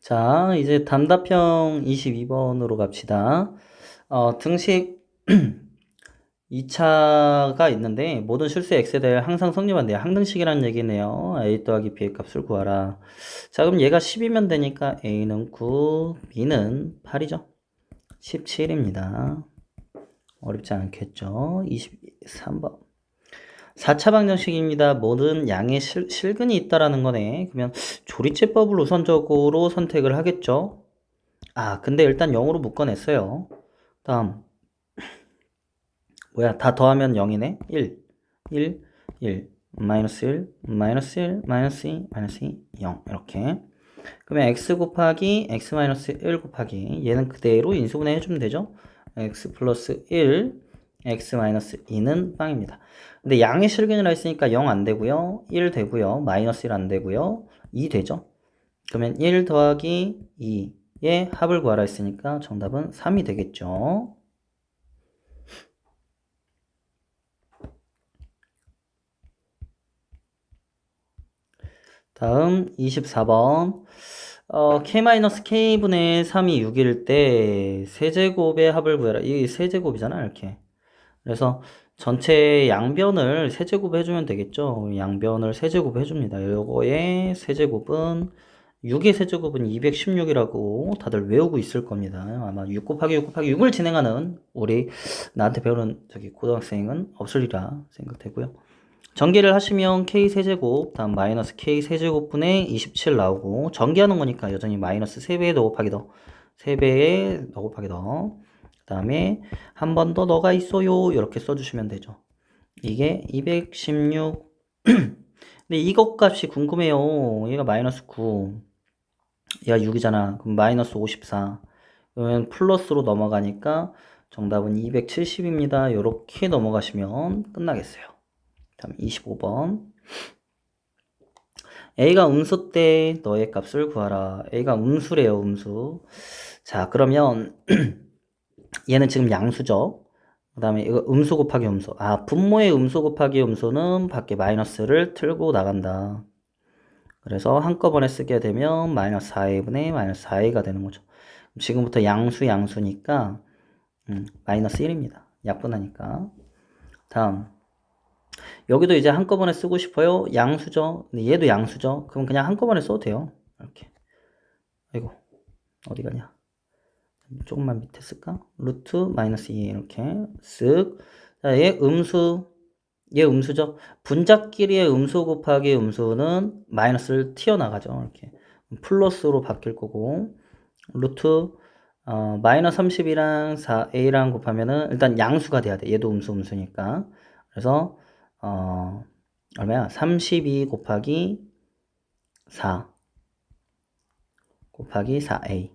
자, 이제 단답형 22번으로 갑시다. 등식 2차가 있는데 모든 실수의 x에 대해 항상 성립한대요. 항등식이라는 얘기네요. a 더하기 b의 값을 구하라. 자, 그럼 얘가 10이면 되니까 a는 9, b는 8이죠. 17입니다. 어렵지 않겠죠? 23번. 4차 방정식입니다. 모든 양의 실근이 있다라는 거네. 그러면 조리제법을 우선적으로 선택을 하겠죠. 근데 일단 0으로 묶어냈어요. 다음 뭐야, 다 더하면 0이네. 1, 1, 1, 마이너스 1, 마이너스 1, 마이너스 2, 마이너스 2, 0 이렇게. 그러면 x 곱하기 x 마이너스 1 곱하기 얘는 그대로 인수분해 해주면 되죠. x 플러스 1, x 마이너스 2는 빵입니다. 근데 양의 실근이라 했으니까 0 안 되고요. 1 되고요. 마이너스 1 안 되고요. 2 되죠. 그러면 1 더하기 2의 합을 구하라 했으니까 정답은 3이 되겠죠. 다음 24번. k-k분의 3이 6일 때 세제곱의 합을 구해라. 이게 세제곱이잖아, 이렇게. 그래서 전체 양변을 세제곱 해주면 되겠죠. 양변을 세제곱 해줍니다. 요거의 세제곱은 6의 세제곱은 216이라고 다들 외우고 있을 겁니다. 아마 6 곱하기 6 곱하기 6을 진행하는 우리 나한테 배우는 고등학생은 없으리라 생각되고요. 전개를 하시면 k세제곱 다음 마이너스 k세제곱분의 27 나오고, 전개하는 거니까 여전히 마이너스 3배의 더 곱하기 더 3배의 더 곱하기 더, 그 다음에 한 번 더 너가 있어요 이렇게 써주시면 되죠. 이게 216 근데 이것 값이 궁금해요. 얘가 마이너스 9, 얘가 6이잖아. 그럼 마이너스 54, 그러면 플러스로 넘어가니까 정답은 270입니다. 이렇게 넘어가시면 끝나겠어요. 다음 25번. a가 음수 때 너의 값을 구하라. a가 음수래요, 음수. 자, 그러면 얘는 지금 양수죠. 그 다음에 이거 음수 곱하기 음수. 분모의 음수 곱하기 음수는 밖에 마이너스를 틀고 나간다. 그래서 한꺼번에 쓰게 되면 마이너스 4a분의 마이너스 4a가 되는 거죠. 지금부터 양수니까 마이너스 1입니다. 약분하니까. 다음 여기도 이제 한꺼번에 쓰고 싶어요. 양수죠. 근데 얘도 양수죠. 그럼 그냥 한꺼번에 써도 돼요. 이렇게. 아이고, 어디 가냐. 조금만 밑에 쓸까? 루트 마이너스 2 이렇게 쓱. 자, 얘 음수죠. 분자끼리의 음수 곱하기 음수는 마이너스를 튀어나가죠. 이렇게. 플러스로 바뀔 거고, 루트 마이너스 30이랑 4a랑 곱하면은 일단 양수가 돼야 돼. 얘도 음수니까. 그래서 얼마야? 32 곱하기 4 곱하기 4a.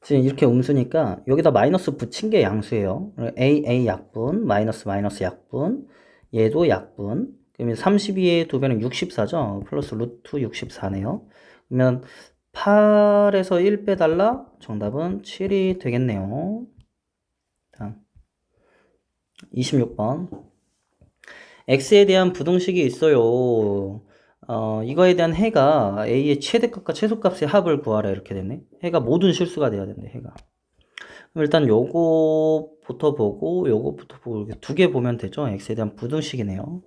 지금 이렇게 음수니까 여기다 마이너스 붙인 게 양수예요. a 약분, 마이너스 약분, 얘도 약분. 그러면 32의 2배는 64죠. 플러스 루트 64네요. 그러면 8에서 1 빼달라? 정답은 7이 되겠네요. 다음 26번. x에 대한 부등식이 있어요. 이거에 대한 해가 a의 최대값과 최소값의 합을 구하라 이렇게 됐네. 해가 모든 실수가 돼야 된대, 해가. 그럼 일단 요거부터 보고 요거부터 보고 이렇게 두 개 보면 되죠. x에 대한 부등식이네요.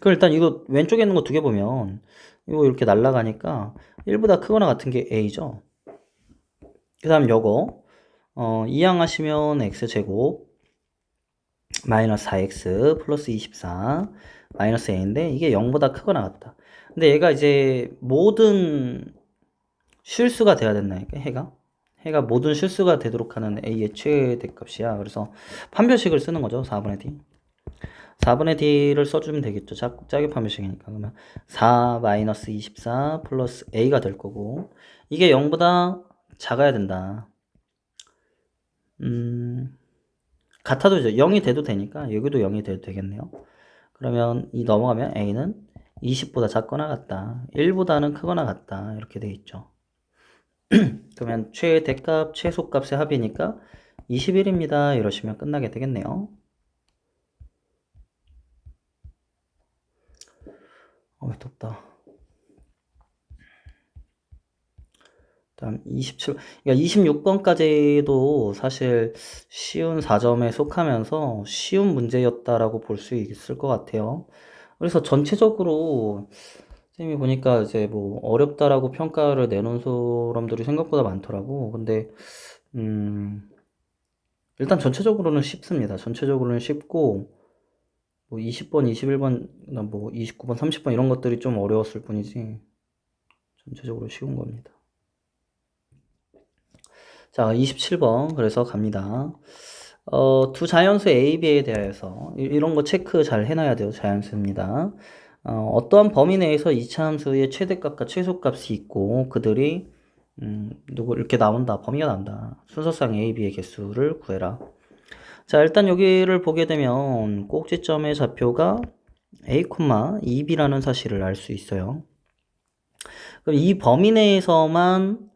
그럼 일단 이거 왼쪽에 있는 거 두 개 보면 이거 이렇게 날아가니까 1보다 크거나 같은 게 a죠. 그 다음 요거 이항하시면 x제곱 마이너스 4x 플러스 24 마이너스 a인데 이게 0보다 크거나 같다. 근데 얘가 이제 모든 실수가 돼야 된다니까, 해가 모든 실수가 되도록 하는 a의 최대값이야. 그래서 판별식을 쓰는 거죠. 4분의 d. 4분의 d를 써주면 되겠죠. 짜기 판별식이니까. 그러면 4 마이너스 24 플러스 a가 될 거고, 이게 0보다 작아야 된다. 같아도 이제 0이 돼도 되니까 여기도 0이 돼도 되겠네요. 그러면 이 넘어가면 a는 20보다 작거나 같다, 1보다는 크거나 같다, 이렇게 돼 있죠. 그러면 최대값 최소값의 합이니까 21입니다 이러시면 끝나게 되겠네요. 덥다. 다음 27, 그러니까 26번까지도 사실 쉬운 4점에 속하면서 쉬운 문제였다라고 볼 수 있을 것 같아요. 그래서 전체적으로 쌤이 보니까 이제 뭐 어렵다라고 평가를 내놓은 사람들이 생각보다 많더라고. 근데 일단 전체적으로는 쉽습니다. 전체적으로는 쉽고 뭐 20번, 21번, 뭐 29번, 30번 이런 것들이 좀 어려웠을 뿐이지 전체적으로 쉬운 겁니다. 자, 27번 그래서 갑니다. 두 자연수 A, B에 대해서 이런 거 체크 잘 해놔야 돼요. 자연수입니다. 어떠한 범위 내에서 이차함수의 최대값과 최소값이 있고 그들이 누구 이렇게 나온다. 범위가 나온다. 순서상 A, B의 개수를 구해라. 자, 일단 여기를 보게 되면 꼭지점의 좌표가 A, 2B라는 사실을 알 수 있어요. 그럼 이 범위 내에서만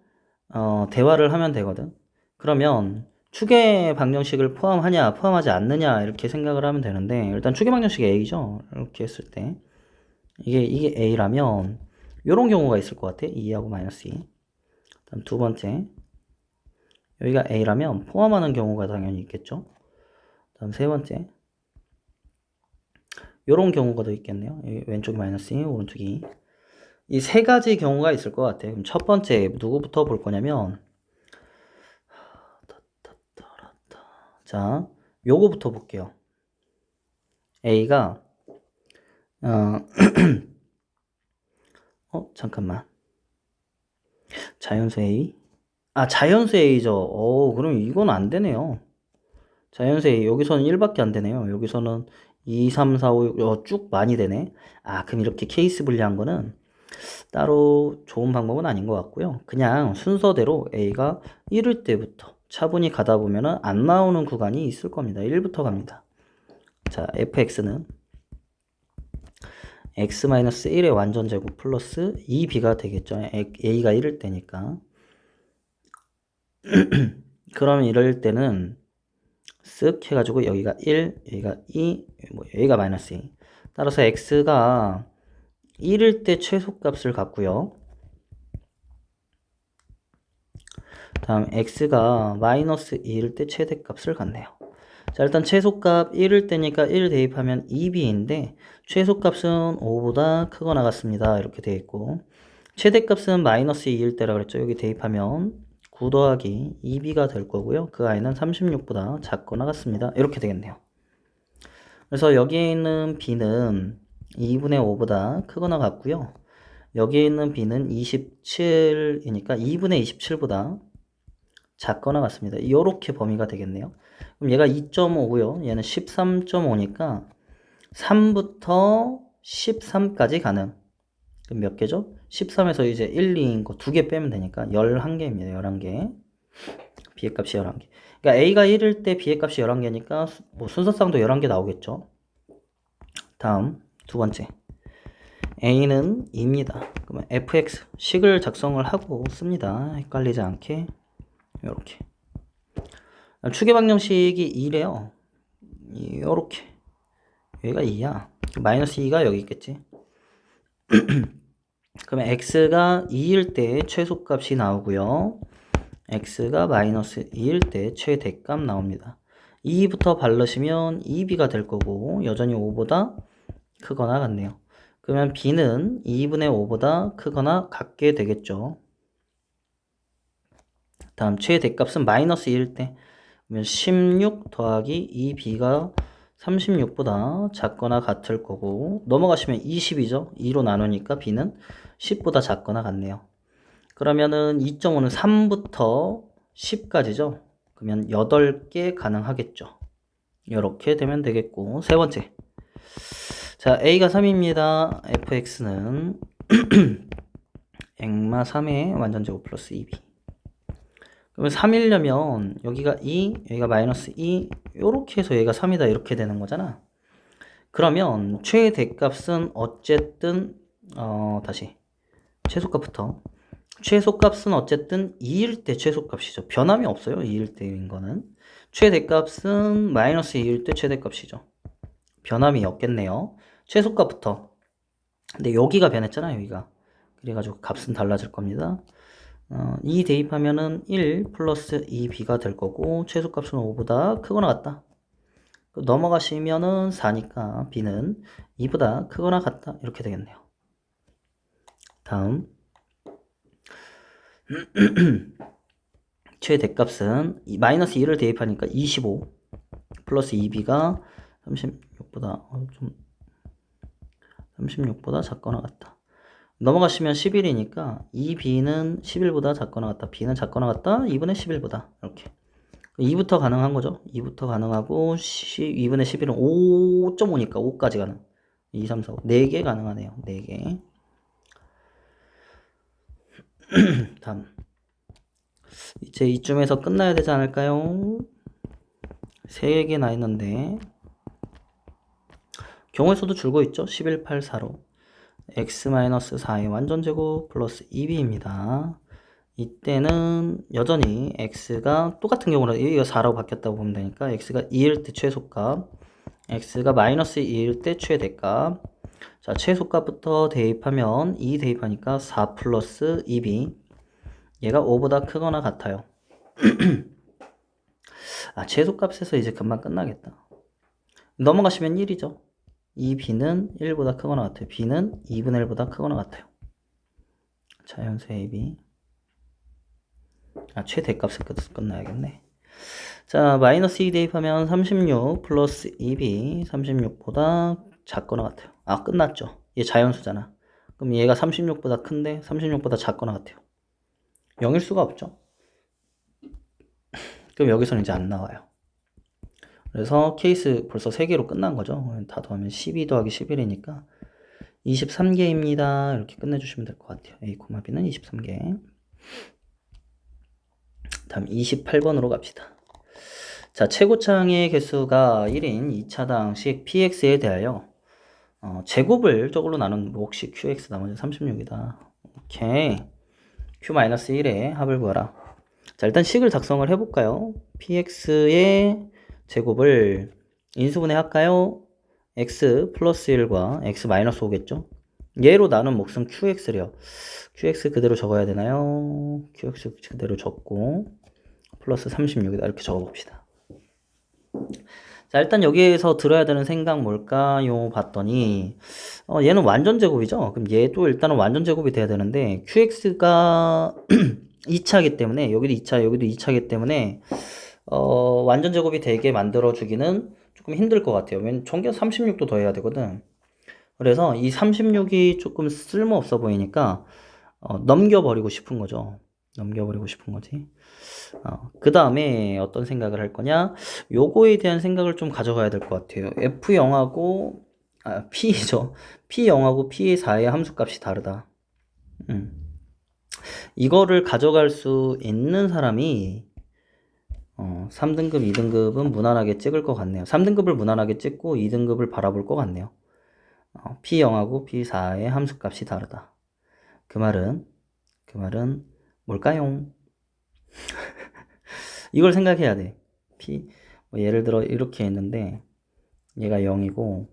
대화를 하면 되거든. 그러면 추계 방정식을 포함하냐 포함하지 않느냐 이렇게 생각을 하면 되는데 일단 추계 방정식이 A죠. 이렇게 했을 때 이게 A라면 이런 경우가 있을 것 같아. 2하고 마이너스 2. 다음 두 번째 여기가 A라면 포함하는 경우가 당연히 있겠죠. 다음 세 번째 이런 경우가 더 있겠네요. 왼쪽이 마이너스 2, 오른쪽이 이 세 가지 경우가 있을 것 같아요. 그럼 첫 번째 누구부터 볼 거냐면 자, 요거부터 볼게요. A가 잠깐만. 자연수 A? 자연수 A죠. 그럼 이건 안 되네요. 자연수 A 여기서는 1밖에 안 되네요. 여기서는 2, 3, 4, 5, 쭉 많이 되네. 그럼 이렇게 케이스 분리한 거는 따로 좋은 방법은 아닌 것 같고요. 그냥 순서대로 A가 1일 때부터 차분히 가다 보면은 안 나오는 구간이 있을 겁니다. 1부터 갑니다. 자, fx는 x-1의 완전제곱 플러스 2b가 되겠죠. a가 1일 때니까. 그러면 이럴 때는 쓱 해가지고 여기가 1, 여기가 2, 여기가 마이너스 2. 따라서 x가 1일 때 최소값을 갖고요. 다음 x가 마이너스 2일 때 최대값을 갖네요. 자, 일단 최소값 1일 때니까 1 대입하면 2b인데 최소값은 5보다 크거나 같습니다. 이렇게 되어 있고 최대값은 마이너스 2일 때라 그랬죠. 여기 대입하면 9 더하기 2b가 될 거고요. 그 i는 36보다 작거나 같습니다. 이렇게 되겠네요. 그래서 여기에 있는 b는 2분의 5보다 크거나 같고요. 여기에 있는 b는 27이니까 2분의 27보다 작거나 같습니다. 이렇게 범위가 되겠네요. 그럼 얘가 2.5고요. 얘는 13.5니까 3부터 13까지 가능. 그럼 몇 개죠? 13에서 이제 1, 2인 거 2개 빼면 되니까 11개입니다. 11개. B의 값이 11개. 그러니까 A가 1일 때 B의 값이 11개니까 뭐 순서상도 11개 나오겠죠. 다음 두 번째. A는 2입니다. 그러면 fx 식을 작성을 하고 씁니다. 헷갈리지 않게. 이렇게. 추계 방정식이 2래요. 요렇게. 여기가 2야. 마이너스 2가 여기 있겠지. 그러면 x가 2일 때 최소값이 나오고요. x가 마이너스 2일 때 최대값 나옵니다. 2부터 바르시면 2b가 될 거고 여전히 5보다 크거나 같네요. 그러면 b는 2분의 5보다 크거나 같게 되겠죠. 다음 최대값은 마이너스 2일 때 그러면 16 더하기 2b가 36보다 작거나 같을 거고 넘어가시면 20이죠. 2로 나누니까 b는 10보다 작거나 같네요. 그러면은 2.5는 3부터 10까지죠. 그러면 8개 가능하겠죠. 이렇게 되면 되겠고 세 번째. 자, a가 3입니다. fx는 액마 3의 완전제곱 플러스 2b. 그러면 3이려면 여기가 2, 여기가 마이너스 2 요렇게 해서 얘가 3이다 이렇게 되는 거잖아. 그러면 최대값은 어쨌든 다시 최소값부터 최소값은 어쨌든 2일 때 최소값이죠. 변함이 없어요. 2일 때인 거는. 최대값은 마이너스 2일 때 최대값이죠. 변함이 없겠네요. 최소값부터. 근데 여기가 변했잖아요. 여기가. 그래가지고 값은 달라질 겁니다. 2 대입하면은 1 플러스 2b가 될 거고 최소값은 5보다 크거나 같다. 넘어가시면은 4니까 b는 2보다 크거나 같다. 이렇게 되겠네요. 다음 최대값은 마이너스 2를 대입하니까 25 플러스 2b가 36보다 36보다 작거나 같다. 넘어가시면 11이니까 2b는 11보다 작거나 같다. b는 작거나 같다. 2분의 11보다 이렇게 2부터 가능한 거죠. 2부터 가능하고 2분의 11은 5.5니까 5까지 가능. 2, 3, 4, 5 4개 가능하네요. 4개. 다음 이제 이쯤에서 끝나야 되지 않을까요? 3개나 있는데 경우의 수도 줄고 있죠. 11, 8, 4로 x-4의 완전제곱 플러스 2b입니다. 이때는 여전히 x가 똑같은 경우라 이거 4라고 바뀌었다고 보면 되니까 x가 2일 때 최소값, x가 마이너스 2일 때 최대값. 자, 최소값부터 대입하면 2 대입하니까 4 플러스 2b. 얘가 5보다 크거나 같아요. 최소값에서 이제 금방 끝나겠다. 넘어가시면 1이죠. 이 b는 1보다 크거나 같아요. b는 2분의 1보다 크거나 같아요. 자연수 AB. 최대값을 끝나야겠네. 자, 마이너스 2 대입하면 36 플러스 2b 36보다 작거나 같아요. 끝났죠. 얘 자연수잖아. 그럼 얘가 36보다 큰데 36보다 작거나 같아요. 0일 수가 없죠. 그럼 여기서는 이제 안 나와요. 그래서 케이스 벌써 3개로 끝난 거죠. 다 더하면 12 더하기 11이니까 23개입니다. 이렇게 끝내주시면 될 것 같아요. A, B는 23개. 다음 28번으로 갑시다. 자, 최고차항의 개수가 1인 2차당식 px에 대하여 제곱을 저걸로 나눈 몫이 qx 나머지 36이다. 오케이. q-1의 합을 구하라. 자, 일단 식을 작성을 해볼까요? px의 제곱을 인수분해 할까요? x 플러스 1과 x 마이너스 5겠죠? 얘로 나눈 몫은 qx래요. qx 그대로 적어야 되나요? qx 그대로 적고 플러스 36이다. 이렇게 적어봅시다. 자, 일단 여기에서 들어야 되는 생각 뭘까요? 봤더니 얘는 완전 제곱이죠. 그럼 얘도 일단은 완전 제곱이 돼야 되는데 qx가 2차이기 때문에 여기도 2차, 여기도 2차이기 때문에 완전 제곱이 되게 만들어 주기는 조금 힘들 것 같아요. 왜냐면 전개 36도 더해야 되거든. 그래서 이 36이 조금 쓸모없어 보이니까 넘겨버리고 싶은 거죠. 넘겨버리고 싶은 거지. 그 다음에 어떤 생각을 할 거냐? 요거에 대한 생각을 좀 가져가야 될 것 같아요. F0하고 P죠. P0하고 P4의 함수값이 다르다. 이거를 가져갈 수 있는 사람이 3등급, 2등급은 무난하게 찍을 것 같네요. 3등급을 무난하게 찍고 2등급을 바라볼 것 같네요. P0하고 P4의 함수값이 다르다. 그 말은 뭘까요? 이걸 생각해야 돼. 예를 들어 이렇게 했는데 얘가 0이고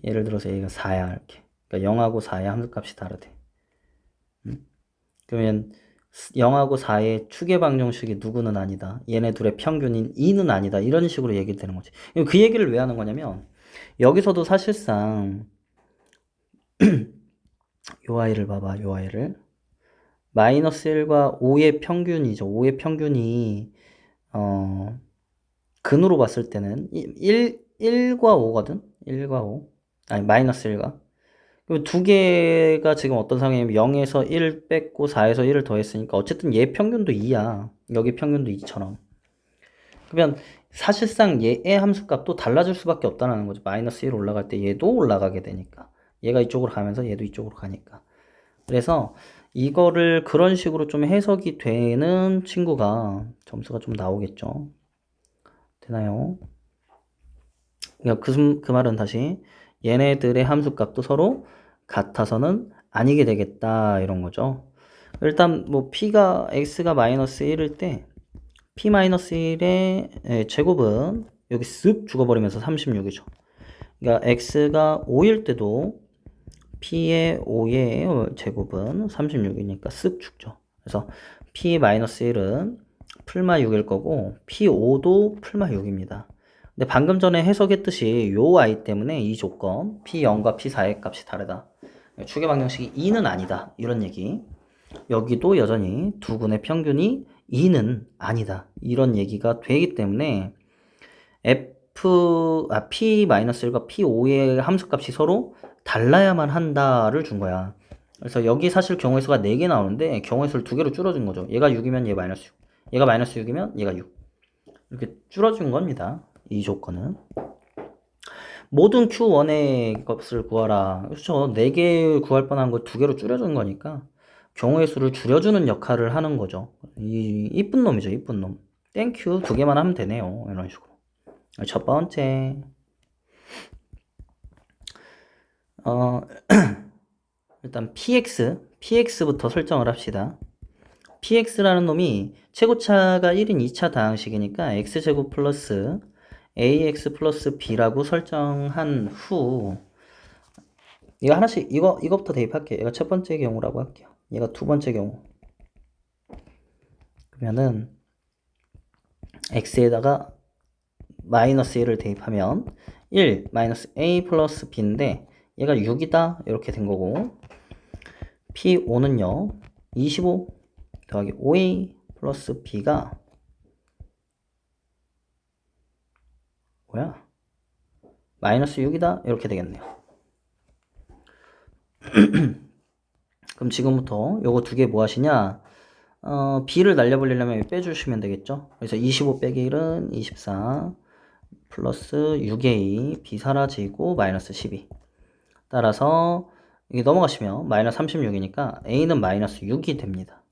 예를 들어서 얘가 4야 이렇게. 그러니까 0하고 4의 함수값이 다르대. 그러면 0하고 4의 추계 방정식이 누구는 아니다. 얘네 둘의 평균인 2는 아니다. 이런 식으로 얘기를 되는 거지. 그 얘기를 왜 하는 거냐면 여기서도 사실상 요 아이를 봐봐. 요 아이를 마이너스 1과 5의 평균이죠. 5의 평균이 근으로 봤을 때는 1과 5거든. 1과 5. 아니 마이너스 1과. 그럼 두 개가 지금 어떤 상황이냐면 0에서 1 뺐고 4에서 1을 더했으니까 어쨌든 얘 평균도 2야. 여기 평균도 2처럼. 그러면 사실상 얘의 함수값도 달라질 수밖에 없다는 거죠. 마이너스 1 올라갈 때 얘도 올라가게 되니까. 얘가 이쪽으로 가면서 얘도 이쪽으로 가니까. 그래서 이거를 그런 식으로 좀 해석이 되는 친구가 점수가 좀 나오겠죠. 되나요? 그 말은 다시 얘네들의 함수값도 서로 같아서는 아니게 되겠다 이런 거죠. 일단 뭐 p가 x가 마이너스 1일 때 p 마이너스 1의 제곱은 여기 쓱 죽어버리면서 36이죠. 그러니까 x가 5일 때도 P의 5의 제곱은 36이니까 쓱 죽죠. 그래서 P-1은 풀마 6일 거고 P5도 풀마 6입니다. 근데 방금 전에 해석했듯이 요 I 때문에 이 조건 P0과 P4의 값이 다르다. 추계 방정식이 2는 아니다. 이런 얘기. 여기도 여전히 두 군의 평균이 2는 아니다. 이런 얘기가 되기 때문에 P-1과 P5의 함수값이 서로 달라야만 한다를 준 거야. 그래서 여기 사실 경우의 수가 4개 나오는데 경우의 수를 2개로 줄여준 거죠. 얘가 6이면 얘 마이너스 6. 얘가 마이너스 6이면 얘가 6. 이렇게 줄여준 겁니다. 이 조건은. 모든 Q1의 값을 구하라. 그렇죠. 4개 구할 뻔한 걸 2개로 줄여준 거니까 경우의 수를 줄여주는 역할을 하는 거죠. 이쁜 놈이죠. 이쁜 놈. 땡큐 2개만 하면 되네요. 이런 식으로. 첫 번째. 일단 PX부터 설정을 합시다. PX라는 놈이 최고차가 1인 2차 다항식이니까 X제곱 플러스 AX 플러스 B라고 설정한 후, 이거 하나씩, 이거부터 대입할게요. 얘가 첫 번째 경우라고 할게요. 얘가 두 번째 경우. 그러면은, X에다가 마이너스 1을 대입하면 1 마이너스 A 플러스 B인데 얘가 6이다 이렇게 된 거고, P5는요 25 더하기 5A 플러스 B가 뭐야? 마이너스 6이다 이렇게 되겠네요. 그럼 지금부터 요거 두 개 뭐 하시냐? B를 날려버리려면 빼주시면 되겠죠? 그래서 25 빼기 1은 24 플러스 6A B 사라지고 마이너스 12. 따라서 이게 넘어가시면 마이너스 36이니까 A는 마이너스 6이 됩니다.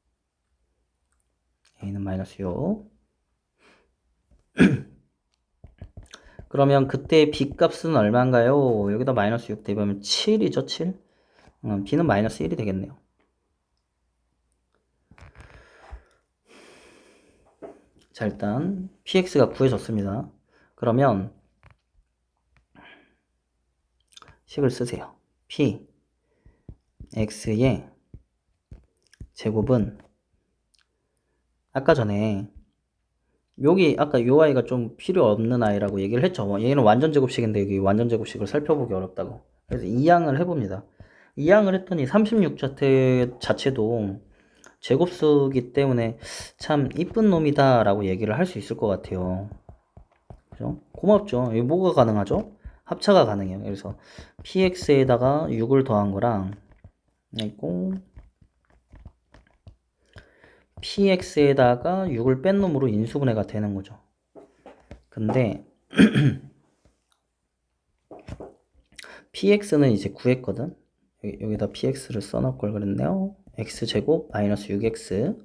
A는 마이너스 6. 그러면 그때 B 값은 얼마인가요? 여기다 마이너스 6 대입하면 7이죠, 7? B는 마이너스 1이 되겠네요. 자, 일단 PX가 구해졌습니다. 그러면 식을 쓰세요. P X의 제곱은 아까 전에 여기 아까 요 아이가 좀 필요 없는 아이라고 얘기를 했죠. 얘는 완전 제곱식인데 여기 완전 제곱식을 살펴보기 어렵다고. 그래서 이항을 해봅니다. 이항을 했더니 36 자체도 제곱수기 때문에 참 이쁜 놈이다 라고 얘기를 할 수 있을 것 같아요. 그죠? 고맙죠. 이게 뭐가 가능하죠? 합차가 가능해요. 그래서 px에다가 6을 더한 거랑 있고 px에다가 6을 뺀 놈으로 인수분해가 되는 거죠. 근데 px는 이제 구했거든. 여기다 px를 써놓을 걸 그랬네요. x제곱 마이너스 6x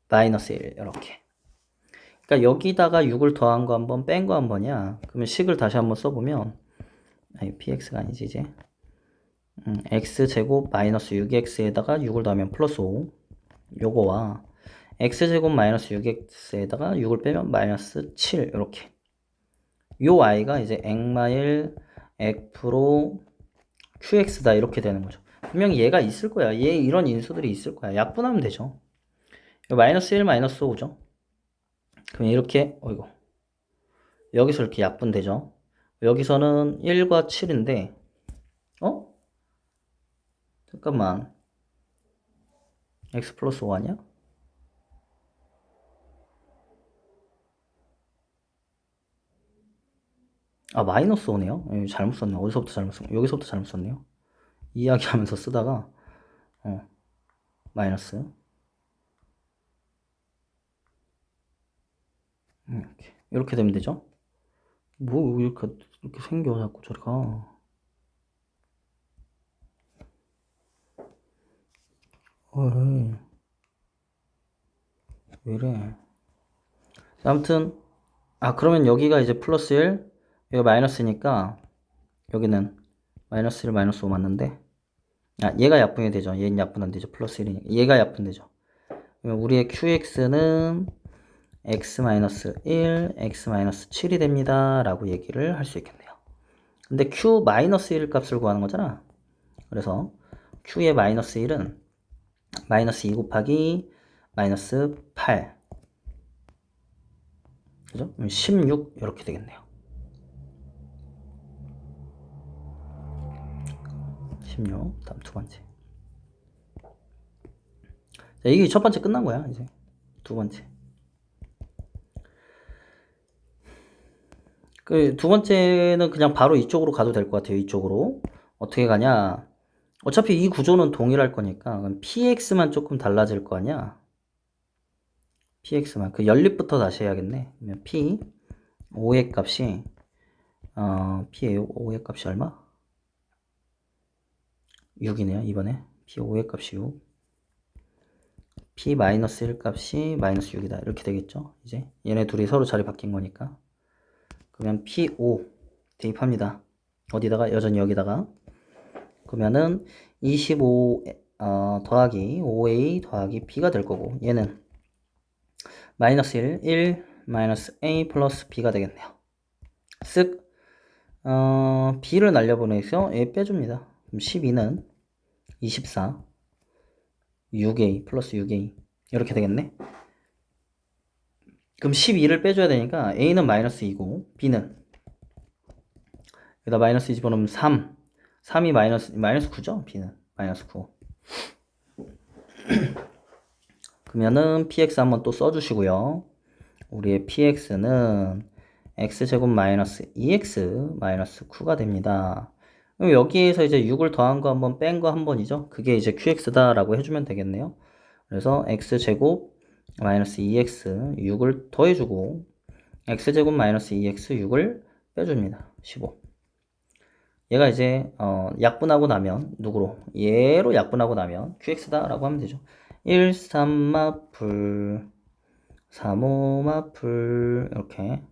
마이너스 1 이렇게. 그러니까 여기다가 6을 더한 거 한번 뺀 거 한 번이야. 그러면 식을 다시 한번 써보면 아니 px가 아니지 이제 x제곱 마이너스 6x에다가 6을 더하면 플러스 5 요거와 x제곱 마이너스 6x에다가 6을 빼면 마이너스 7 이렇게. 요 i가 이제 액마일 액프로 qx다 이렇게 되는 거죠. 분명히 얘가 있을 거야. 얘 이런 인수들이 있을 거야. 약분하면 되죠. 마이너스 1 마이너스 5죠. 그럼 이렇게 어이구 여기서 이렇게 약분되죠. 여기서는 1과 7인데 잠깐만 x 플러스 5 아니야? 아 마이너스 5네요. 잘못 썼네. 어디서부터 잘못 썼네. 여기서부터 잘못 썼네요. 이야기하면서 쓰다가 마이너스 이렇게 되면 되죠. 뭐 이렇게 생겨 자꾸 저리가. 왜 이래. 아무튼 그러면 여기가 이제 플러스 1 여기가 마이너스니까 여기는 마이너스 1 마이너스 5 맞는데 얘가 약분이 되죠. 얘는 약분 안 되죠. 플러스 1이니까 얘가 약분되죠. 그러면 우리의 qx는 x-1 x-7이 됩니다 라고 얘기를 할 수 있겠네요. 근데 q-1 값을 구하는 거잖아. 그래서 Q의 마이너스 1은 마이너스 2 곱하기 마이너스 8. 그죠? 16 이렇게 되겠네요. 16. 다음 두 번째. 자, 이게 첫 번째 끝난 거야, 이제. 두 번째. 그 두 번째는 그냥 바로 이쪽으로 가도 될 것 같아요. 이쪽으로. 어떻게 가냐? 어차피 이 구조는 동일할 거니까 그럼 px만 조금 달라질 거 아니야? px만. 그 연립부터 다시 해야겠네. 그러면 p 5의 값이 p의 5의 값이 얼마? 6이네요. 이번에 p 5의 값이 6. p 마이너스 1 값이 마이너스 6이다. 이렇게 되겠죠. 이제 얘네 둘이 서로 자리 바뀐 거니까. 그러면 p5 대입합니다. 어디다가? 여전히 여기다가. 그러면은 25 더하기 5a 더하기 b가 될 거고, 얘는 마이너스 1 마이너스 a 플러스 b가 되겠네요. 쓱 b를 날려보내서 a 빼줍니다. 그럼 12는 24 6a 플러스 6a 이렇게 되겠네. 그럼 12를 빼줘야 되니까 a는 마이너스 2고 b는 여기다 마이너스 2 집어넣으면 3이 마이너스 9죠. b는 마이너스 9. 그러면은 px 한번 또 써주시고요. 우리의 px는 x제곱 마이너스 2x 마이너스 9가 됩니다. 그럼 여기에서 이제 6을 더한 거 한번 뺀 거 한 번이죠. 그게 이제 qx다라고 해주면 되겠네요. 그래서 x제곱 마이너스 2x 6을 더해주고 x제곱 마이너스 2x 6을 빼줍니다. 15. 얘가 이제 약분하고 나면 누구로? 얘로 약분하고 나면 qx다라고 하면 되죠. 1, 3마풀 3,5마풀 이렇게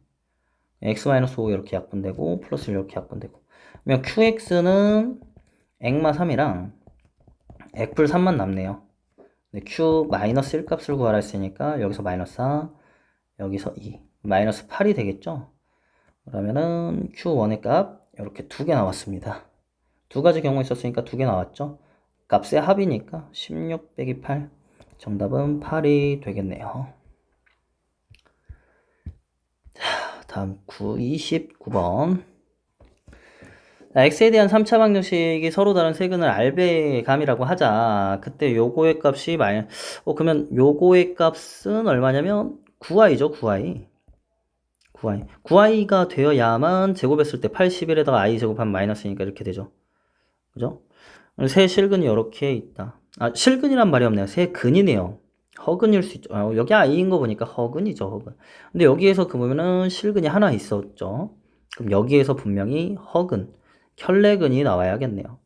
x-5 이렇게 약분되고 플러스 이렇게 약분되고, 그러면 qx는 액마 3이랑 액풀 3만 남네요. q 마이너스 1 값을 구하라 했으니까 여기서 마이너스 4 여기서 2 마이너스 8이 되겠죠. 그러면은 q1의 값 이렇게 두 개 나왔습니다. 두 가지 경우 있었으니까 두 개 나왔죠. 값의 합이니까 16 빼기 8 정답은 8이 되겠네요. 자, 다음 29번. x에 대한 3차 방정식이 서로 다른 세근을 r배의 감이라고 하자. 그때 요거의 값이 그러면 요거의 값은 얼마냐면 9i죠. 9i. 9i가 되어야만 제곱했을 때 81에다가 i 제곱하면 마이너스니까 이렇게 되죠. 그죠? 세 실근이 이렇게 있다. 실근이란 말이 없네요. 세 근이네요. 허근일 수 있죠. 여기 i인 거 보니까 허근이죠. 허근. 근데 여기에서 그러면은 실근이 하나 있었죠. 그럼 여기에서 분명히 허근, 켤레근이 나와야겠네요.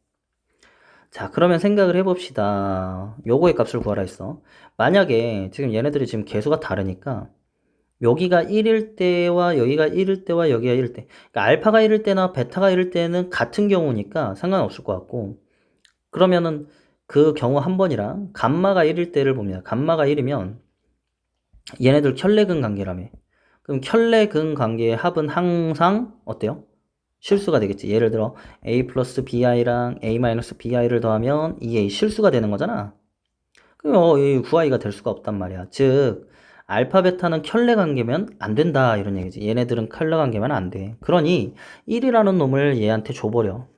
자, 그러면 생각을 해봅시다. 요거의 값을 구하라 했어. 만약에 지금 얘네들이 지금 개수가 다르니까 여기가 1일 때와 여기가 1일 때와 여기가 1일 때, 그러니까 알파가 1일 때나 베타가 1일 때는 같은 경우니까 상관없을 것 같고, 그러면은 그 경우 한 번이랑 감마가 1일 때를 봅니다. 감마가 1이면 얘네들 켤레근 관계라며. 그럼 켤레근 관계의 합은 항상 어때요? 실수가 되겠지. 예를 들어 a 플러스 bi랑 a 마이너스 bi를 더하면 2a 실수가 되는 거잖아. 그럼 9i가 될 수가 없단 말이야. 즉 알파 베타는 켤레 관계면 안 된다 이런 얘기지. 얘네들은 켤레 관계면 안 돼. 그러니 1이라는 놈을 얘한테 줘버려.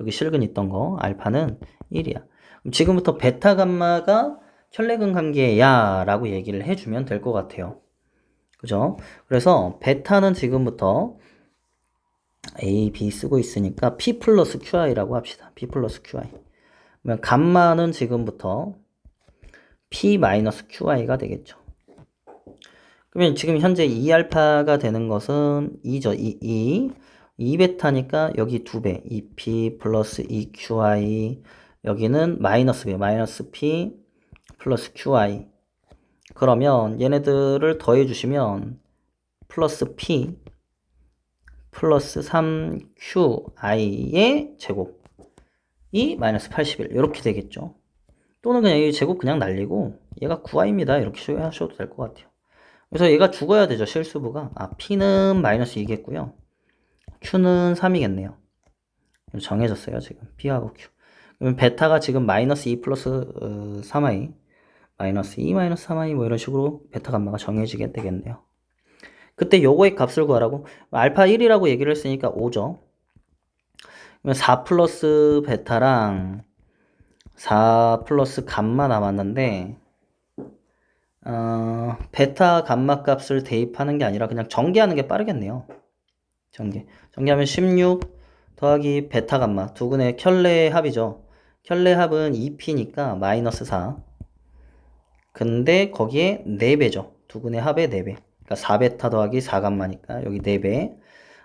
여기 실근 있던 거 알파는 1이야. 그럼 지금부터 베타 감마가 켤레근 관계야 라고 얘기를 해주면 될 것 같아요. 그죠? 그래서 베타는 지금부터 A, B 쓰고 있으니까 P 플러스 QI라고 합시다. P 플러스 QI. 그러면 감마는 지금부터 P 마이너스 QI가 되겠죠. 그러면 지금 현재 2알파가 되는 것은 2죠. 2베타니까 여기 2배. 2P 플러스 2QI. 여기는 마이너스 B, 마이너스 P 플러스 QI. 그러면 얘네들을 더해 주시면 플러스 P 플러스 3QI의 제곱이 마이너스 81 이렇게 되겠죠. 또는 그냥 이 제곱 그냥 날리고 얘가 9i입니다. 이렇게 하셔도 될 것 같아요. 그래서 얘가 죽어야 되죠. 실수부가. P는 마이너스 2겠고요. Q는 3이겠네요. 정해졌어요. 지금 P하고 Q. 그러면 베타가 지금 마이너스 2 플러스 3i 마이너스 2 마이너스 3i 뭐 이런 식으로 베타 감마가 정해지게 되겠네요. 그때 요거의 값을 구하라고 알파 1이라고 얘기를 했으니까 5죠. 그러면 4 플러스 베타랑 4 플러스 감마 남았는데 베타 감마 값을 대입하는 게 아니라 그냥 전개하는 게 빠르겠네요. 전개하면 16 더하기 베타 감마 두근의 켤레 합이죠. 켤레 합은 2p니까 마이너스 4. 근데 거기에 4배죠. 두근의 합의 4배. 그러니까 4베타 더하기 4감마니까 여기 4배.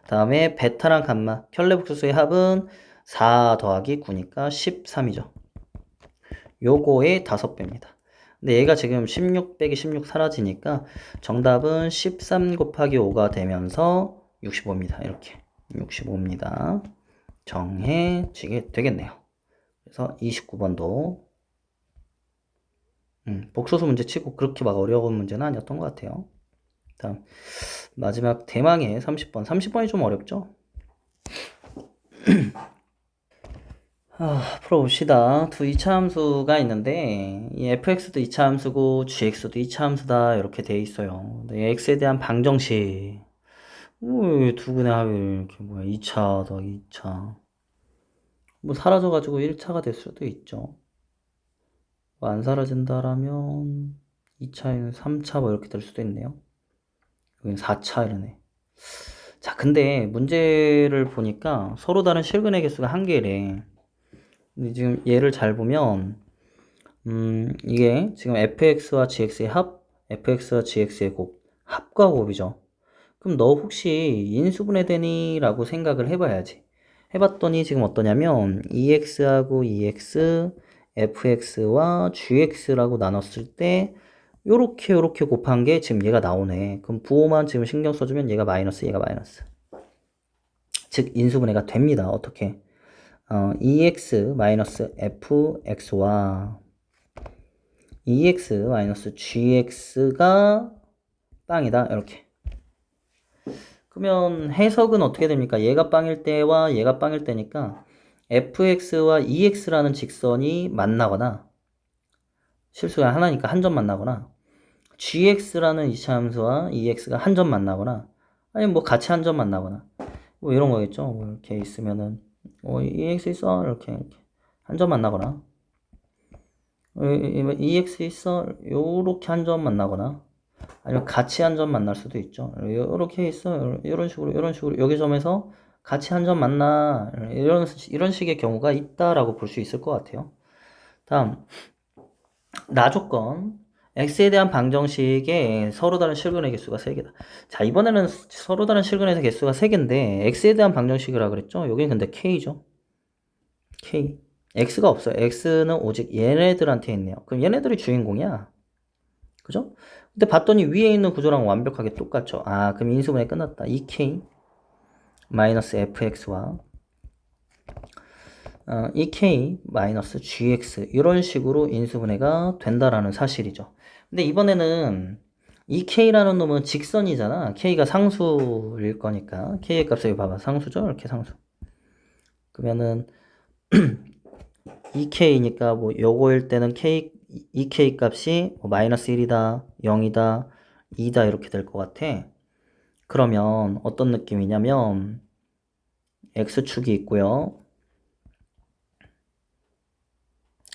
다음에 베타랑 감마 켤레 복수수의 합은 4 더하기 9니까 13이죠. 요거의 5배입니다. 근데 얘가 지금 16 빼기 16 사라지니까 정답은 13 곱하기 5가 되면서 65입니다. 이렇게 65입니다. 정해지게 되겠네요. 그래서 29번도 복소수 문제 치고 그렇게 막 어려운 문제는 아니었던 것 같아요. 다음 마지막 대망의 30번. 30번이 좀 어렵죠? 풀어봅시다. 두 이차함수가 있는데 이 fx도 이차함수고 gx도 이차함수다 이렇게 돼 있어요. 근데 x에 대한 방정식 두근의 합이 이렇게 뭐야 2차 더하기 2차 뭐 사라져가지고 1차가 될 수도 있죠. 뭐 안 사라진다라면 2차에는 3차 뭐 이렇게 될 수도 있네요. 여기는 4차 이러네. 자, 근데 문제를 보니까 서로 다른 실근의 개수가 한 개래. 근데 지금 얘를 잘 보면 이게 지금 fx와 gx의 합, fx와 gx의 곱, 합과 곱이죠. 그럼 너 혹시 인수분해 되니? 라고 생각을 해봐야지. 해봤더니 지금 어떠냐면 ex하고 ex, fx와 gx라고 나눴을 때 요렇게 곱한 게 지금 얘가 나오네. 그럼 부호만 지금 신경 써주면 얘가 마이너스, 얘가 마이너스. 즉 인수분해가 됩니다. 어떻게? ex 마이너스 fx와 ex 마이너스 gx가 빵이다. 이렇게. 그러면 해석은 어떻게 됩니까? 얘가 빵일 때와 얘가 빵일 때니까 fx와 ex라는 직선이 만나거나 실수가 하나니까 한 점 만나거나 gx라는 이차함수와 ex가 한 점 만나거나 아니면 뭐 같이 한 점 만나거나 뭐 이런 거겠죠. 뭐 이렇게 있으면은 ex 있어 이렇게 한 점 만나거나 ex 있어 요렇게 한 점 만나거나 아니면 같이 한 점 만날 수도 있죠. 이렇게 있어 이런 식으로 여기 점에서 같이 한 점 만나 이런 식의 경우가 있다라고 볼 수 있을 것 같아요. 다음 나조건 x에 대한 방정식에 서로 다른 실근의 개수가 3개다. 자, 이번에는 서로 다른 실근의 개수가 3개인데 x에 대한 방정식이라 그랬죠. 여기는 근데 k죠. k. x가 없어요. x는 오직 얘네들한테 있네요. 그럼 얘네들이 주인공이야. 그죠? 근데 봤더니 위에 있는 구조랑 완벽하게 똑같죠. 아, 그럼 인수분해 끝났다. 2k 마이너스 fx와 2k 마이너스 gx 이런 식으로 인수분해가 된다라는 사실이죠. 근데 이번에는 2k라는 놈은 직선이잖아. k가 상수일 거니까 k의 값을 봐봐. 상수죠? 이렇게 상수. 그러면은 2k니까 뭐 요거일 때는 k 2k 값이 뭐 마이너스 1이다, 0이다, 2다 이렇게 될 것 같아. 그러면 어떤 느낌이냐면 x축이 있고요.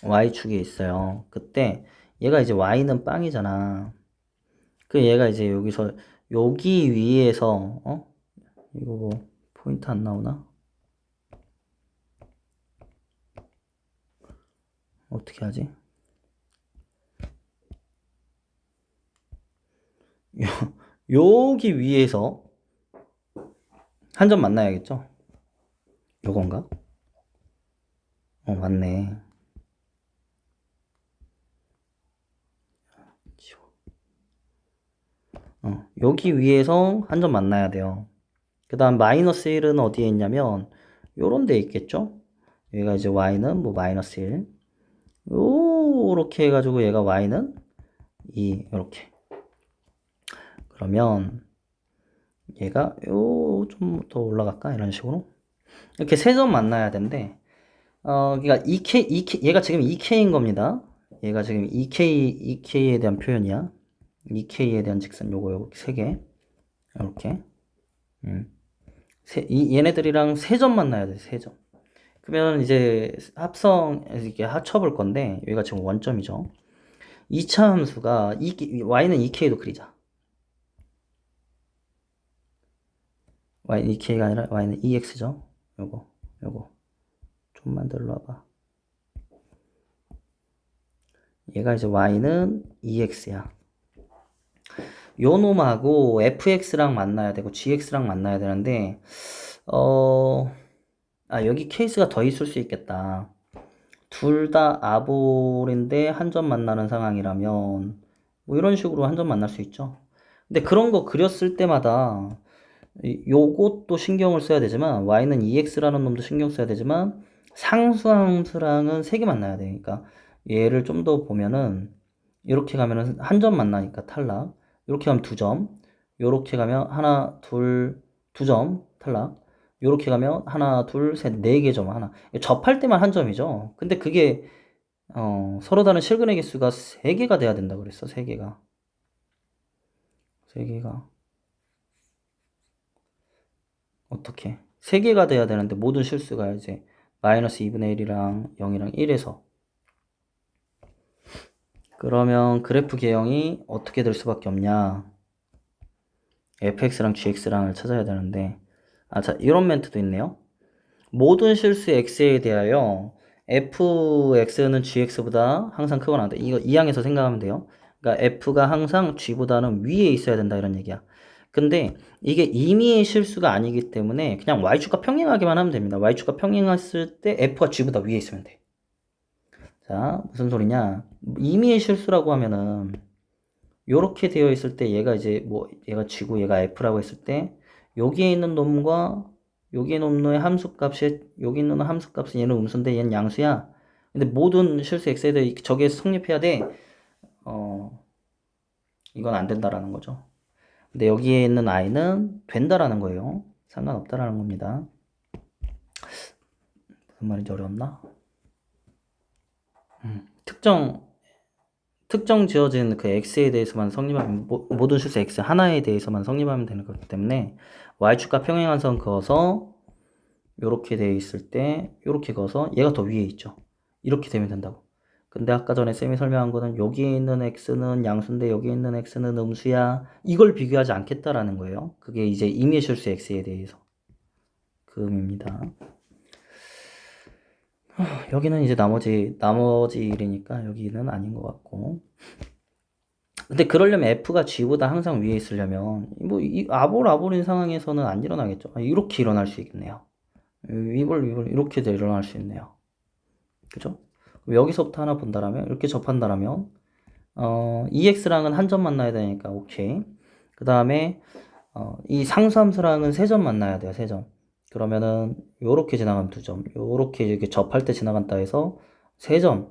y축이 있어요. 그때 얘가 이제 y는 빵이잖아. 그 얘가 이제 여기서 여기 위에서 이거 뭐 포인트 안 나오나? 어떻게 하지? 여기 위에서 한 점 만나야겠죠? 요건가? 맞네. 여기 위에서 한 점 만나야 돼요. 그 다음 마이너스 1은 어디에 있냐면 요런 데 있겠죠? 얘가 이제 y는 뭐 마이너스 1 요렇게 해가지고 얘가 y는 2 요렇게 그러면 얘가 요 좀 더 올라갈까? 이런 식으로 이렇게 세 점 만나야 되는데 그러니까 얘가 지금 2K인 겁니다. 얘가 지금 2K에 대한 표현이야. 2K에 대한 직선 요거 세 개. 이렇게. 얘네들이랑 세 점 만나야 돼, 세 점. 그러면 이제 이렇게 합쳐볼 건데, 여기가 지금 원점이죠. 2차 함수가, y는 2K도 그리자. y는 2K가 아니라 y는 2X죠. 요거. 좀만 더 와봐. 얘가 이제 y는 2x야. 요 놈하고 fx랑 만나야 되고 gx랑 만나야 되는데 여기 케이스가 더 있을 수 있겠다. 둘 다 아볼인데 한 점 만나는 상황이라면 뭐 이런 식으로 한 점 만날 수 있죠. 근데 그런 거 그렸을 때마다 요것도 신경을 써야 되지만 y는 2x라는 놈도 신경 써야 되지만 상수함수랑은 세 개 만나야 돼. 그러니까 얘를 좀 더 보면은 이렇게 가면은 한 점 만나니까 탈락. 이렇게 가면 두 점. 요렇게 가면 하나, 둘, 두 점 탈락. 요렇게 가면 하나, 둘, 셋, 네 개 점 하나. 접할 때만 한 점이죠. 근데 그게 서로 다른 실근의 개수가 세 개가 돼야 된다 그랬어. 세 개가. 어떻게? 세 개가 돼야 되는데 모든 실수가 이제 마이너스 2분의 1이랑 0이랑 1에서 그러면 그래프 개형이 어떻게 될 수밖에 없냐? fx랑 gx랑을 찾아야 되는데 자, 이런 멘트도 있네요. 모든 실수 x에 대하여 fx는 gx보다 항상 크거나 한다. 이거 이 항에서 생각하면 돼요. 그러니까 f가 항상 g보다는 위에 있어야 된다 이런 얘기야. 근데 이게 임의의 실수가 아니기 때문에 그냥 y축과 평행하기만 하면 됩니다. y축과 평행했을 때 f가 g보다 위에 있으면 돼. 자, 무슨 소리냐? 임의의 실수라고 하면은 요렇게 되어 있을 때 얘가 이제 뭐 얘가 g고 얘가 f라고 했을 때 여기에 있는 놈과 여기에 있는 놈의 함수값이 여기 있는 함수값은 얘는 음수인데 얘는 양수야. 근데 모든 실수 x에 대해 저게 성립해야 돼. 이건 안 된다라는 거죠. 근데 여기에 있는 i는 된다라는 거예요. 상관없다라는 겁니다. 무슨 말인지 어려웠나? 특정 지어진 그 x에 대해서만 성립하면 모든 실수 x 하나에 대해서만 성립하면 되는 거기 때문에 y축과 평행한 선 그어서 요렇게 돼 있을 때 요렇게 그어서 얘가 더 위에 있죠. 이렇게 되면 된다고. 근데 아까 전에 쌤이 설명한 거는 여기에 있는 x는 양수인데 여기에 있는 x는 음수야. 이걸 비교하지 않겠다라는 거예요. 그게 이제 임의의 실수 x에 대해서 그 의미입니다. 여기는 이제 나머지 일이니까 여기는 아닌 것 같고. 근데 그러려면 f가 g보다 항상 위에 있으려면 뭐 이 아볼인 상황에서는 안 일어나겠죠. 이렇게 일어날 수 있겠네요. 위볼 이렇게 일어날 수 있네요. 그죠? 여기서부터 하나 본다라면 이렇게 접한다라면 EX랑은 한 점 만나야 되니까 오케이. 그 다음에 이 상수함수랑은 세 점 만나야 돼요. 세 점. 그러면은 요렇게 지나가면 두 점. 요렇게 이렇게 접할 때 지나간다 해서 세 점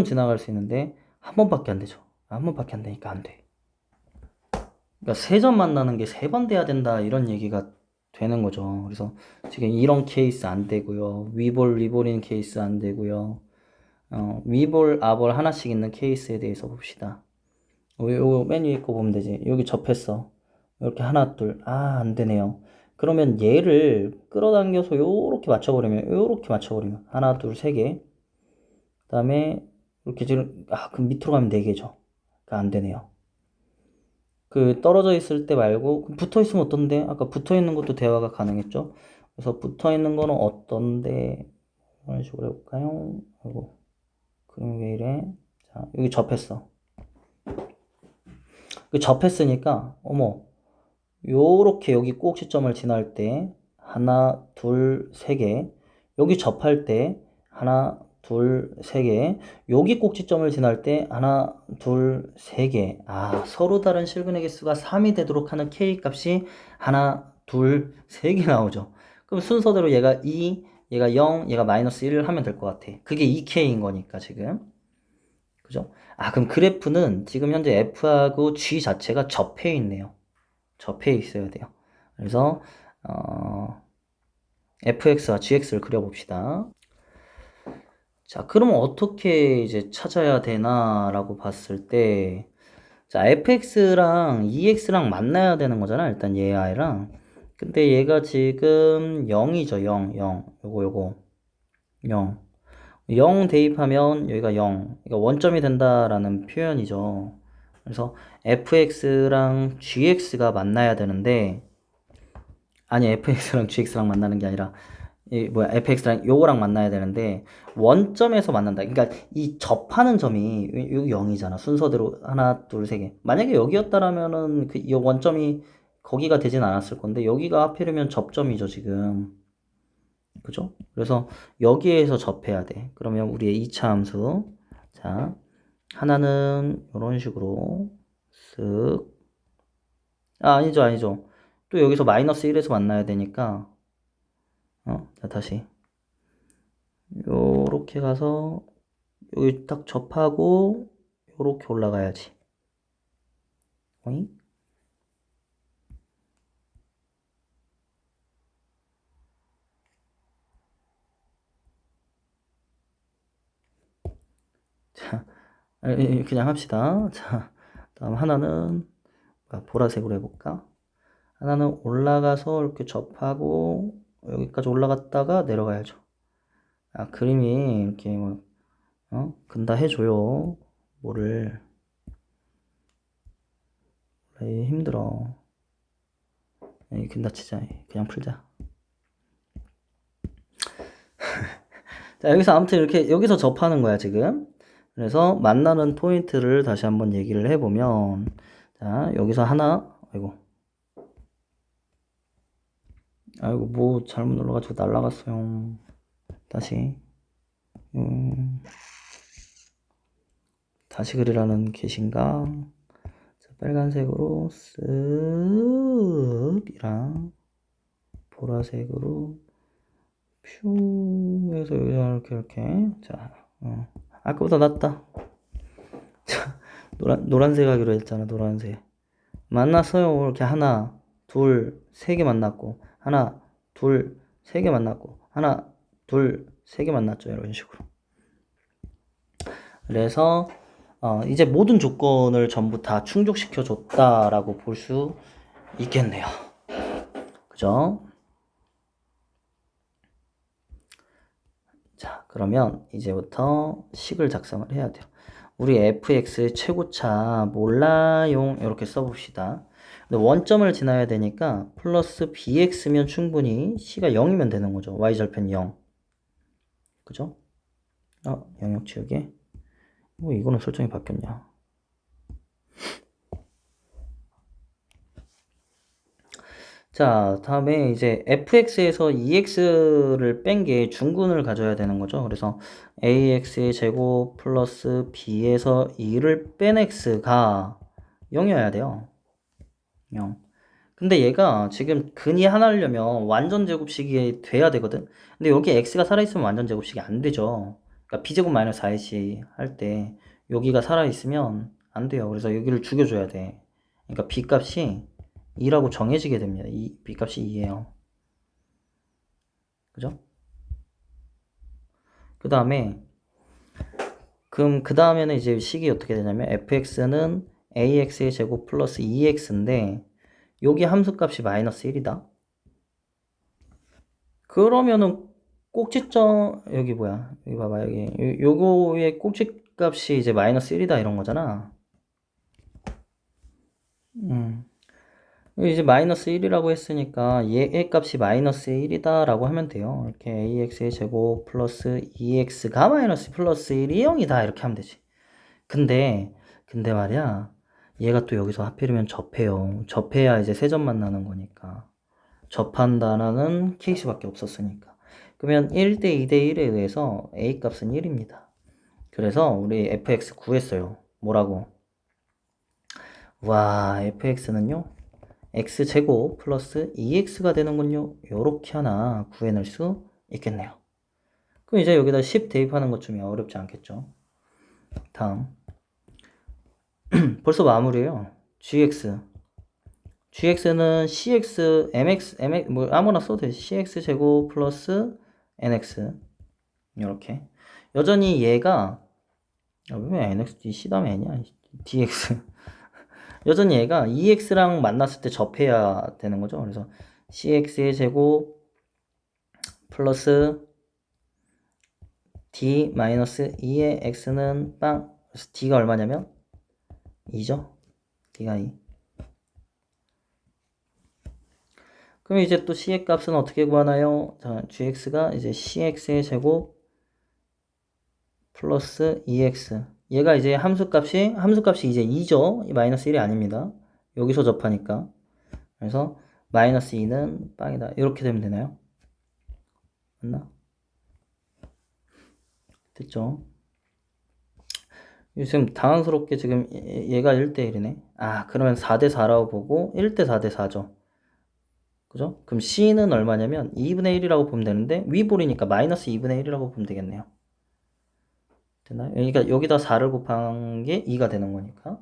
지나갈 수 있는데 한 번밖에 안 되죠. 한 번밖에 안 되니까 안 돼. 그러니까 세 점 만나는 게 세 번 돼야 된다 이런 얘기가 되는 거죠. 그래서 지금 이런 케이스 안 되고요. 위볼인 케이스 안 되고요. 위볼, 아볼 하나씩 있는 케이스에 대해서 봅시다. 요거 맨 위에 거 보면 되지. 여기 접했어. 이렇게 하나, 둘. 안 되네요. 그러면 얘를 끌어당겨서 요렇게 맞춰버리면 하나, 둘, 세 개. 그 다음에 이렇게 지금 그럼 밑으로 가면 네 개죠. 그러니까 안 되네요. 그 떨어져 있을 때 말고 붙어 있으면 어떤데? 아까 붙어 있는 것도 대화가 가능했죠. 그래서 붙어 있는 거는 어떤데? 이런 식으로 해볼까요? 아이고, 그럼 왜 이래? 자, 여기 접했어. 그 접했으니까 요렇게 여기 꼭지점을 지날 때 하나, 둘, 세 개. 여기 접할 때 하나, 둘, 세 개. 여기 꼭지점을 지날 때 하나, 둘, 세 개. 서로 다른 실근의 개수가 3이 되도록 하는 k 값이 하나, 둘, 세 개 나오죠. 그럼 순서대로 얘가 2, 얘가 0, 얘가 마이너스 1을 하면 될 것 같아. 그게 2k인 거니까 지금. 그죠? 그럼 그래프는 지금 현재 f하고 g 자체가 접해 있네요. 접해 있어야 돼요. 그래서 fx와 gx를 그려봅시다. 자, 그러면 어떻게 이제 찾아야 되나라고 봤을 때, 자, fx랑 ex랑 만나야 되는 거잖아. 일단 얘 i랑. 근데 얘가 지금 0이죠. 0, 0. 요거 0. 0 대입하면 여기가 0. 그러니까 원점이 된다라는 표현이죠. 그래서 fx랑 gx가 만나야 되는데, 아니, fx랑 gx랑 만나는 게 아니라, fx랑 요거랑 만나야 되는데, 원점에서 만난다. 그러니까 이 접하는 점이, 여기 0이잖아. 순서대로 하나, 둘, 세 개. 만약에 여기였다라면은, 이 원점이 거기가 되진 않았을 건데, 여기가 하필이면 접점이죠, 지금. 그죠? 그래서 여기에서 접해야 돼. 그러면 우리의 2차 함수. 자, 하나는 이런 식으로 쓱. 아, 아니죠. 또 여기서 마이너스 1에서 만나야 되니까, 자, 다시. 요렇게 가서, 여기 딱 접하고, 요렇게 올라가야지. 어잉? 자, 그냥 합시다. 자, 다음 하나는, 보라색으로 해볼까? 하나는 올라가서 이렇게 접하고, 여기까지 올라갔다가 내려가야죠. 아, 그림이 이렇게 뭐, 근다 해줘요. 뭐를. 에이, 힘들어. 에이, 근다 치자. 에이, 그냥 풀자. 자, 여기서 아무튼 이렇게, 여기서 접하는 거야, 지금. 그래서 만나는 포인트를 다시 한번 얘기를 해보면, 자, 여기서 하나, 아이고, 뭐 잘못 눌러가지고 날라갔어요. 다시. 다시 그리라는 계신가? 자, 빨간색으로 쓱이랑 보라색으로 퓨 해서 이렇게 자, 아까보다 낫다. 자, 노란색 하기로 했잖아. 노란색 만났어요. 이렇게 하나 둘 세 개 만났고, 하나 둘 세 개 만났고, 하나 둘 세 개 만났죠. 이런 식으로. 그래서 이제 모든 조건을 전부 다 충족시켜 줬다라고 볼 수 있겠네요. 그죠? 자, 그러면 이제부터 식을 작성을 해야 돼요. 우리 fx의 최고차 몰라용 이렇게 써봅시다. 근데 원점을 지나야 되니까 플러스 bx면 충분히 c가 0이면 되는 거죠. y절편 0. 그죠? 영역 지우개. 이거는 설정이 바뀌었냐. 자, 다음에 이제 fx에서 ex를 뺀 게 중근을 가져야 되는 거죠. 그래서 ax의 제곱 플러스 b에서 2를 뺀 x가 0이어야 돼요. 0. 근데 얘가 지금 근이 하나려면 완전 제곱식이 돼야 되거든. 근데 여기 x가 살아있으면 완전 제곱식이 안 되죠. 그러니까 b제곱 마이너스 4ac 할 때 여기가 살아있으면 안 돼요. 그래서 여기를 죽여줘야 돼. 그러니까 b 값이 2라고 정해지게 됩니다. b 값이 2예요. 그죠? 그 다음에 그럼 그 다음에는 이제 식이 어떻게 되냐면 fx는 ax의 제곱 플러스 2x인데 여기 함수값이 마이너스 1이다. 그러면은 꼭지점 여기 뭐야? 여기 봐봐. 여기 요거의 꼭지값이 이제 마이너스 1이다 이런 거잖아. 이제 마이너스 1이라고 했으니까 얘의 값이 마이너스 1이다 라고 하면 돼요. 이렇게 ax의 제곱 플러스 2x가 마이너스 플러스 1이 0이다 이렇게 하면 되지. 근데 말이야, 얘가 또 여기서 하필이면 접해요. 접해야 이제 세 점 만나는 거니까. 접한다라는 케이스밖에 없었으니까. 그러면 1대 2대 1에 의해서 a 값은 1입니다. 그래서 우리 fx 구했어요. 뭐라고? 와, fx는요 x제곱 플러스 2x가 되는군요. 요렇게 하나 구해낼 수 있겠네요. 그럼 이제 여기다 10 대입하는 것 중에 어렵지 않겠죠. 다음 벌써 마무리예요. gx는 cx, mx, 뭐 아무나 써도 돼. cx 제곱 플러스 nx 이렇게 여전히 얘가 왜 nx c 다음에 n이야? dx 여전히 얘가 2x랑 만났을 때 접해야 되는 거죠. 그래서 cx의 제곱 플러스 d 마이너스 2의 x는 빵. 그래서 d가 얼마냐면 2죠. d가 2. 그럼 이제 또 c의 값은 어떻게 구하나요? 자, gx가 이제 cx의 제곱 플러스 2x. 얘가 이제 함수값이 이제 2죠. 마이너스 1이 아닙니다. 여기서 접하니까. 그래서 마이너스 2는 빵이다. 이렇게 되면 되나요? 맞나? 됐죠? 지금 당황스럽게 지금 얘가 1대1이네. 아, 그러면 4대4라고 보고 1대4 대4죠. 그죠? 그럼 C는 얼마냐면 2분의 1이라고 보면 되는데 위볼이니까 마이너스 2분의 1이라고 보면 되겠네요. 되나요? 그러니까 여기다 4를 곱한 게 2가 되는 거니까.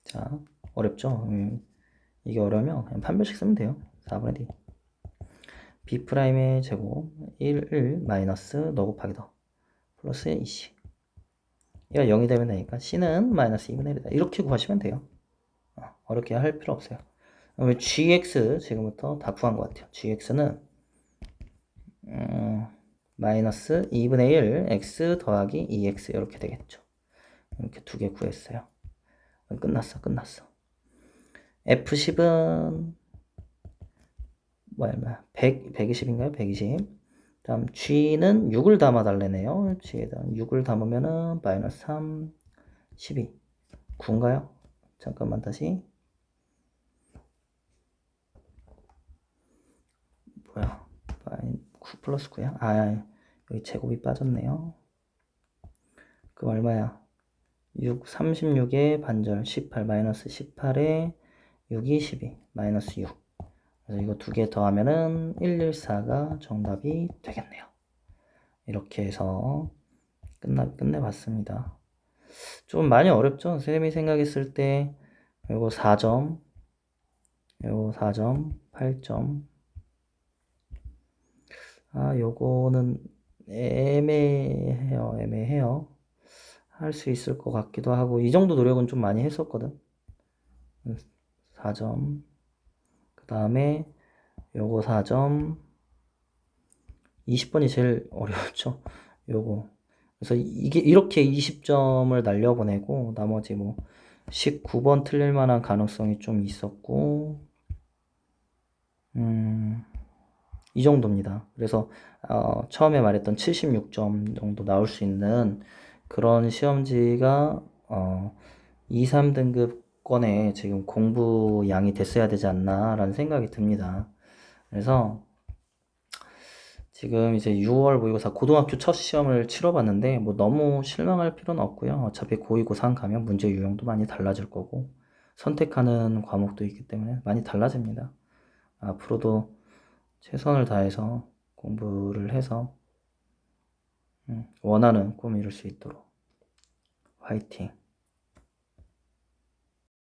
자, 어렵죠? 이게 어려우면 그냥 판별식 쓰면 돼요. 4분의 D. B'의 제곱 1 마이너스 너 곱하기 너 플러스 2C. 얘가 0이 되면 되니까 C는 마이너스 2분의 1이다. 이렇게 구하시면 돼요. 어렵게 할 필요 없어요. 그럼 GX 지금부터 다 구한 것 같아요. GX는 마이너스 2분의 1 x 더하기 2x 이렇게 되겠죠. 이렇게 두 개 구했어요. 끝났어. F10은 얼마? 120인가요? 120. 다음 G는 6을 담아달래네요. G에다 6을 담으면은 마이너스 3, 12. 9인가요? 잠깐만 다시. 뭐야? 9 플러스 9야? 아, 여기 제곱이 빠졌네요. 그럼 얼마야? 6, 36에 반절 18 마이너스 18에 6이 12 마이너스 6. 그래서 이거 두 개 더하면은 114가 정답이 되겠네요. 이렇게 해서 끝내봤습니다. 좀 많이 어렵죠? 선생님이 생각했을 때 요거 4점, 요거 4점, 8점. 아, 요거는 애매해요. 할 수 있을 것 같기도 하고 이 정도 노력은 좀 많이 했었거든. 4점. 그 다음에 요거 4점. 20번이 제일 어려웠죠. 요거. 그래서 이게 이렇게 20점을 날려보내고 나머지 뭐 19번 틀릴 만한 가능성이 좀 있었고 이 정도입니다. 그래서 처음에 말했던 76점 정도 나올 수 있는 그런 시험지가 2, 3등급권에 지금 공부 양이 됐어야 되지 않나 라는 생각이 듭니다. 그래서 지금 이제 6월 모의고사 고등학교 첫 시험을 치러봤는데 뭐 너무 실망할 필요는 없고요. 어차피 고2, 고3 가면 문제 유형도 많이 달라질 거고 선택하는 과목도 있기 때문에 많이 달라집니다. 앞으로도 최선을 다해서 공부를 해서 원하는 꿈 이룰 수 있도록 화이팅!